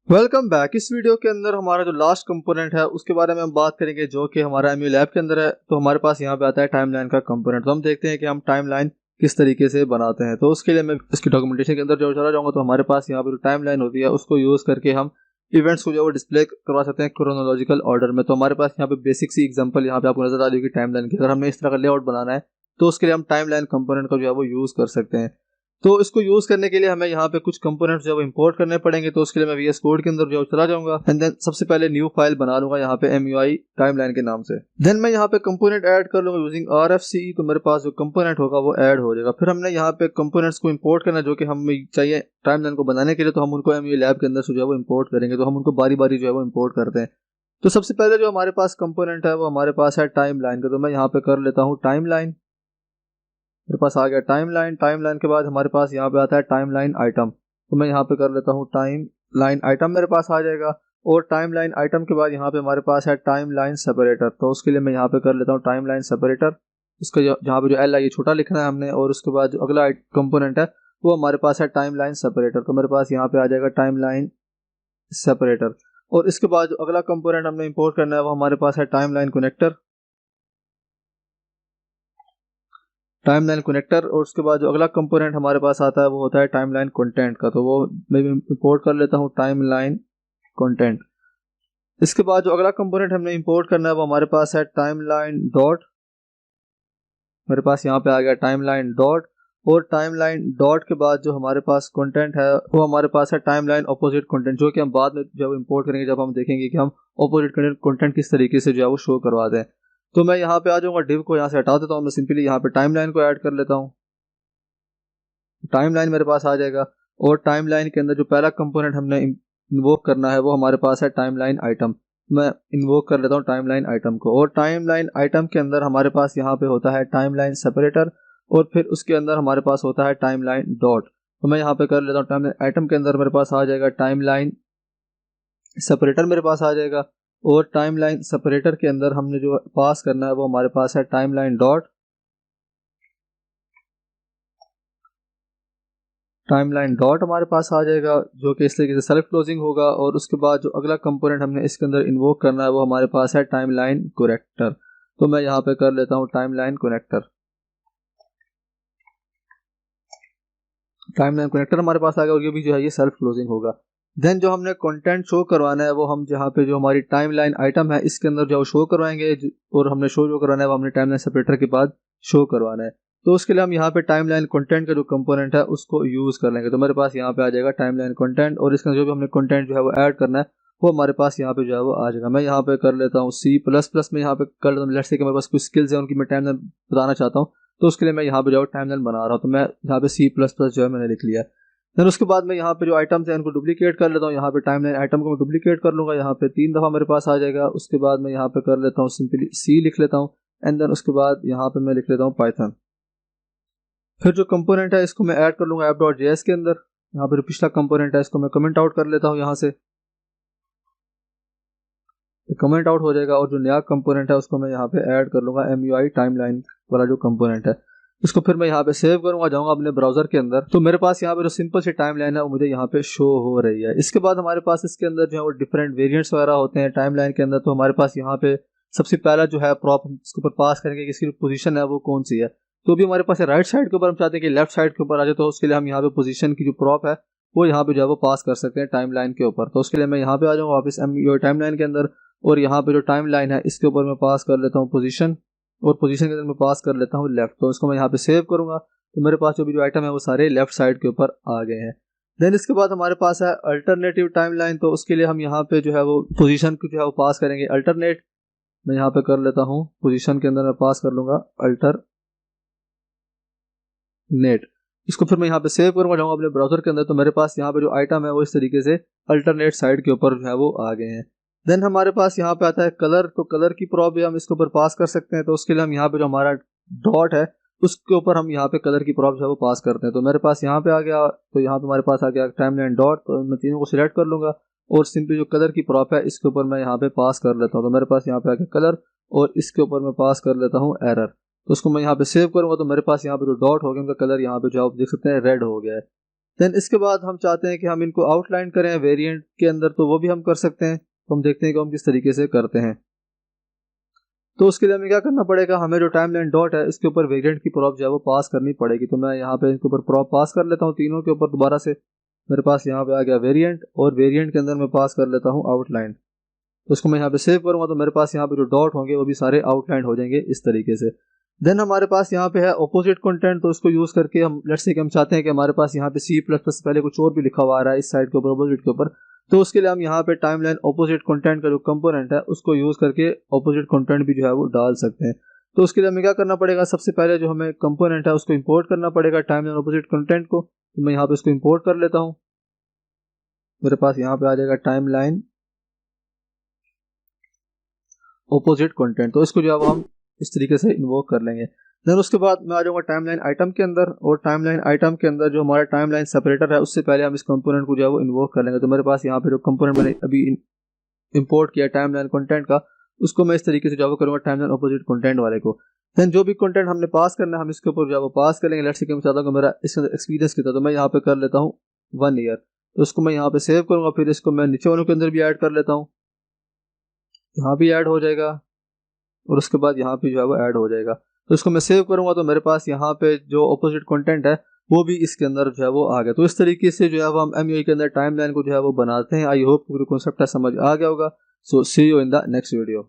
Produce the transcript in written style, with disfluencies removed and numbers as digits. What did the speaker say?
Welcome back. इस video के अंदर हमारा जो लास्ट कंपोनेंट है उसके बारे में हम बात करेंगे, जो कि हमारा एमयू लैब के अंदर है। तो हमारे पास यहाँ पे आता है टाइमलाइन का कंपोनेंट। तो हम देखते हैं कि हम टाइमलाइन किस तरीके से बनाते हैं। तो उसके लिए मैं इसकी डॉक्यूमेंटेशन के अंदर जो चला जाऊँगा, तो हमारे पास यहाँ पे जो टाइमलाइन होती है उसको यूज़ करके हम इवेंट्स को जो वो डिस्प्ले करवा सकते हैं क्रोनोलॉजिकल ऑर्डर में। तो हमारे पास यहाँ पे बेसिक सी एग्जांपल यहाँ पे आपको नजर आ रही है टाइमलाइन की। अगर हमने इस तरह का लेआउट बनाना है तो उसके लिए हम टाइमलाइन कंपोनेंट का जो है वो यूज़ कर सकते हैं। तो इसको यूज करने के लिए हमें यहाँ पे कुछ कंपोनेंट्स जो है इंपोर्ट करने पड़ेंगे। तो उसके लिए मैं वीएस कोड के अंदर जो चला जाऊंगा एंड देन सबसे पहले न्यू फाइल बना लूंगा यहाँ पे MUI टाइमलाइन के नाम से। देन मैं यहाँ पे कंपोनेंट ऐड कर लूंगा यूजिंग RFC। तो मेरे पास जो कंपोनेंट होगा वो ऐड हो जाएगा। फिर हमने यहाँ पे कंपोनेंट्स को इंपोर्ट करना जो कि हमें चाहिए टाइमलाइन को बनाने के लिए। तो हम उनको MUI लैब के अंदर जो है वो इंपोर्ट करेंगे। तो हम उनको बारी बारी जो है वो इंपोर्ट करते हैं। तो सबसे पहले जो हमारे पास कंपोनेंट है वो हमारे पास है टाइमलाइन का। तो मैं यहाँ पे कर लेता हूँ टाइमलाइन। मेरे पास आ गया टाइमलाइन। टाइमलाइन के बाद हमारे पास यहाँ पे आता है टाइमलाइन आइटम। तो मैं यहाँ पे कर लेता हूँ टाइमलाइन आइटम, मेरे पास आ जाएगा। और टाइमलाइन आइटम के बाद यहाँ पे हमारे पास है टाइमलाइन सेपरेटर। तो उसके लिए मैं यहाँ पे कर लेता हूँ टाइमलाइन सेपरेटर। उसका जहाँ पे जो एल है ये छोटा लिखना है हमने। और उसके बाद जो अगला कंपोनेंट है वो हमारे पास है टाइमलाइन सेपरेटर। तो मेरे पास यहाँ पे आ जाएगा टाइमलाइन सेपरेटर। और इसके बाद जो अगला कंपोनेंट हमने इंपोर्ट करना है वो हमारे पास है टाइमलाइन कनेक्टर। Timeline connector. और उसके बाद जो अगला कंपोनेंट हमारे पास आता है वो होता है टाइमलाइन कंटेंट का। तो वो मैं इंपोर्ट कर लेता हूँ टाइमलाइन कंटेंट। इसके बाद जो अगला कंपोनेंट हमने इंपोर्ट करना है वो हमारे पास है टाइमलाइन डॉट। मेरे पास यहाँ पे आ गया टाइमलाइन डॉट। और टाइमलाइन डॉट के बाद जो हमारे पास कंटेंट है वो हमारे पास है टाइमलाइन ऑपोजिट कंटेंट, जो कि हम बाद में जब इंपोर्ट करेंगे जब हम देखेंगे कि हम ऑपोजिट कंटेंट किस तरीके से जो है वो शो करवाते हैं। तो मैं यहाँ पे आ जाऊंगा, डिव को यहाँ से हटा देता हूँ। मैं सिंपली यहाँ पे टाइमलाइन को ऐड कर लेता हूँ। टाइमलाइन मेरे पास आ जाएगा। और टाइमलाइन के अंदर जो पहला कंपोनेंट हमने इन्वोक करना है वो हमारे पास है टाइमलाइन आइटम। मैं इन्वोक कर लेता हूँ टाइमलाइन आइटम को। और टाइमलाइन आइटम के अंदर हमारे पास यहाँ पे होता है टाइमलाइन सेपरेटर। और फिर उसके अंदर हमारे पास होता है टाइमलाइन डॉट। तो मैं यहाँ पे कर लेता हूँ टाइमलाइन आइटम के अंदर मेरे पास आ जाएगा टाइमलाइन सेपरेटर, मेरे पास आ जाएगा। और टाइमलाइन सेपरेटर के अंदर हमने जो पास करना है वो हमारे पास है टाइमलाइन डॉट। टाइमलाइन डॉट हमारे पास आ जाएगा, जो कि इस तरीके से सेल्फ क्लोजिंग होगा। और उसके बाद जो अगला कंपोनेंट हमने इसके अंदर इन्वोक करना है वो हमारे पास है टाइमलाइन कनेक्टर। तो मैं यहाँ पे कर लेता हूँ टाइमलाइन कनेक्टर। टाइमलाइन कनेक्टर हमारे पास आ गया और ये भी जो है ये सेल्फ क्लोजिंग होगा। देन जो हमने कंटेंट शो करवाना है वो हम जहाँ पे जो हमारी टाइमलाइन आइटम है इसके अंदर जो शो करवाएंगे। और हमने शो जो करवाना है वो हमने टाइमलाइन सेपरेटर के बाद शो करवाना है। तो उसके लिए हम यहाँ पे टाइमलाइन कंटेंट का जो कंपोनेंट है उसको यूज कर लेंगे। तो मेरे पास यहाँ पे आ जाएगा टाइमलाइन कंटेंट। और इसका जो भी हमने कंटेंट जो है वो ऐड करना है वो हमारे पास यहाँ पे जो है वो आ जाएगा। मैं यहाँ पे कर लेता हूँ C++ में यहाँ पे कर लेता हूँ। लेट्स से कि मेरे पास कुछ स्किल्स है उनकी मैं टाइमलाइन बताना चाहता हूँ। तो उसके लिए मैं यहाँ पे जो टाइमलाइन बना रहा हूँ। तो मैं यहाँ पे C++ जो है मैंने लिख लिया। देन उसके बाद मैं यहाँ पे जो आइटम्स हैं उनको डुप्लीकेट कर लेता हूँ। यहाँ पे टाइमलाइन आइटम को मैं डुप्लीकेट कर लूँगा, यहाँ पे 3 दफ़ा मेरे पास आ जाएगा। उसके बाद मैं यहाँ पे कर लेता हूँ सिंपली C लिख लेता हूँ। एंड देन उसके बाद यहाँ पे मैं लिख लेता हूँ पाइथन। फिर जो कंपोनेंट है इसको मैं ऐड कर लूँगा app.js के अंदर। यहाँ पे जो पिछला कंपोनेंट है इसको मैं कमेंट आउट कर लेता हूँ यहाँ से। कमेंट आउट हो जाएगा। और जो नया कंपोनेंट है उसको मैं यहाँ पे ऐड कर लूँगा MUI टाइमलाइन वाला जो कंपोनेंट है। इसको फिर मैं यहाँ पे सेव करूँगा, जाऊँगा अपने ब्राउजर के अंदर। तो मेरे पास यहाँ पे जो सिंपल सी टाइमलाइन है वो मुझे यहाँ पे शो हो रही है। इसके बाद हमारे पास इसके अंदर जो है वो डिफरेंट वेरिएंट्स वगैरह होते हैं टाइमलाइन के अंदर। तो हमारे पास यहाँ पे सबसे पहला जो है प्रॉप इसके ऊपर पास करेंगे कि इसकी पोजीशन है वो कौन सी है। तो भी हमारे पास राइट साइड के ऊपर हम चाहते हैं कि लेफ्ट साइड के ऊपर आ जाए। तो उसके लिए हम यहाँ पे पोजीशन की जो प्रॉप है वो यहाँ पे जो है वो पास कर सकते हैं टाइमलाइन के ऊपर। तो उसके लिए मैं यहाँ पे आ जाऊँगा वापस MUI टाइमलाइन के अंदर। और यहाँ पे जो टाइमलाइन है इसके ऊपर मैं पास कर लेता हूँ पोजीशन। और पोजीशन के अंदर मैं पास कर लेता हूँ लेफ्ट। तो इसको मैं यहाँ पे सेव करूँगा। तो मेरे पास जो भी जो आइटम है वो सारे लेफ्ट साइड के ऊपर आ गए हैं। देन इसके बाद हमारे पास है अल्टरनेटिव टाइमलाइन। तो उसके लिए हम यहाँ पे जो है वो पोजीशन को जो है वो पास करेंगे अल्टरनेट। मैं यहाँ पे कर लेता हूँ पोजीशन के अंदर मैं पास कर लूँगा अल्टरनेट। इसको फिर मैं यहाँ पे सेव करूँगा, जाऊँगा अपने ब्राउजर के अंदर। तो मेरे पास यहाँ पे जो आइटम है वो इस तरीके से अल्टरनेट साइड के ऊपर जो है वो आ गए हैं। देन हमारे पास यहाँ पे आता है कलर। तो कलर की प्रॉप भी हम इसके ऊपर पास कर सकते हैं। तो उसके लिए हम यहाँ पे जो हमारा डॉट है उसके ऊपर हम यहाँ पे कलर की प्रॉप जो है वो पास करते हैं। तो मेरे पास यहाँ पे आ गया। तो यहाँ पे हमारे पास आ गया टाइमलाइन डॉट। तो मैं तीनों को सिलेक्ट कर लूँगा और सिंपली जो कलर की प्रॉप है इसके ऊपर मैं यहाँ पे पास कर लेता हूँ। तो मेरे पास यहाँ पे आ गया कलर। और इसके ऊपर मैं पास कर लेता हूँ एरर। तो उसको मैं यहाँ पे सेव करूँगा। तो मेरे पास यहाँ पे जो डॉट हो गया उनका कलर यहाँ पे जो आप देख सकते हैं रेड हो गया है। देन इसके बाद हम चाहते हैं कि हम इनको आउटलाइन करें वेरिएंट के अंदर, तो वो भी हम कर सकते हैं। तो हम देखते हैं कि हम किस तरीके से करते हैं। तो उसके लिए हमें क्या करना पड़ेगा, हमें जो टाइमलाइन डॉट है इसके ऊपर वेरिएंट की प्रॉप जो है वो पास करनी पड़ेगी। तो मैं यहाँ पे इनके ऊपर प्रॉप पास कर लेता हूँ तीनों के ऊपर दोबारा से। मेरे पास यहाँ पे आ गया वेरिएंट, और वेरिएंट के अंदर मैं पास कर लेता हूँ आउटलाइन। तो उसको मैं यहाँ पे सेव करूँगा तो मेरे पास यहाँ पे जो डॉट होंगे वो भी सारे आउटलाइन हो जाएंगे इस तरीके से। देन हमारे पास यहाँ पे है ऑपोजिट कंटेंट, तो इसको यूज़ करके हम लेट्स से कि हम चाहते हैं कि हमारे पास यहाँ पे C++ से पहले कुछ और भी लिखा हुआ आ रहा है इस साइड के ऊपर ऑपोजिट के ऊपर। तो उसके लिए हम यहाँ पे टाइमलाइन ऑपोजिट कंटेंट का जो कंपोनेंट है उसको यूज़ करके ऑपोजिट कंटेंट भी जो है वो डाल सकते हैं। तो उसके लिए हमें क्या करना पड़ेगा, सबसे पहले जो हमें कंपोनेंट है उसको इंपोर्ट करना पड़ेगा टाइमलाइन ऑपोजिट कंटेंट को। तो मैं यहाँ पे इसको इंपोर्ट कर लेता हूँ। मेरे पास यहाँ पे आ जाएगा टाइमलाइन ऑपोजिट कंटेंट। तो इसको जो है हम इस तरीके से इन्वोक कर लेंगे। देन उसके बाद मैं आ जाऊँगा टाइमलाइन आइटम के अंदर, और टाइमलाइन आइटम के अंदर जो हमारा टाइमलाइन सेपरेटर है उससे पहले हम इस कंपोनेंट को जो है वो इन्वोक कर लेंगे। तो मेरे पास यहाँ पे जो कंपोनेंट मैंने अभी इंपोर्ट किया टाइमलाइन कंटेंट का, उसको मैं इस तरीके से जो है करूँगा टाइमलाइन ऑपोजिट कंटेंट वाले को। देन जो भी कंटेंट हमने पास करना है हम इसके ऊपर जो है वो पास करेंगे। लेट्स से कि मैं चाहता हूँ मेरा इसके अंदर एक्सपीरियंस कितना, तो मैं यहाँ पे कर लेता हूँ 1 ईयर। तो उसको मैं यहाँ पे सेव करूँगा, फिर इसको मैं नीचे वालों के अंदर भी ऐड कर लेता हूँ, यहाँ भी ऐड हो जाएगा, और उसके बाद यहाँ पे जो है वो ऐड हो जाएगा। तो इसको मैं सेव करूँगा तो मेरे पास यहाँ पे जो ऑपोजिट कंटेंट है वो भी इसके अंदर जो है वो आ गया। तो इस तरीके से जो है वो हम MUI के अंदर टाइमलाइन को जो है वो बनाते हैं। आई होप पूरी कॉन्सेप्ट समझ आ गया होगा। So see you in the next video.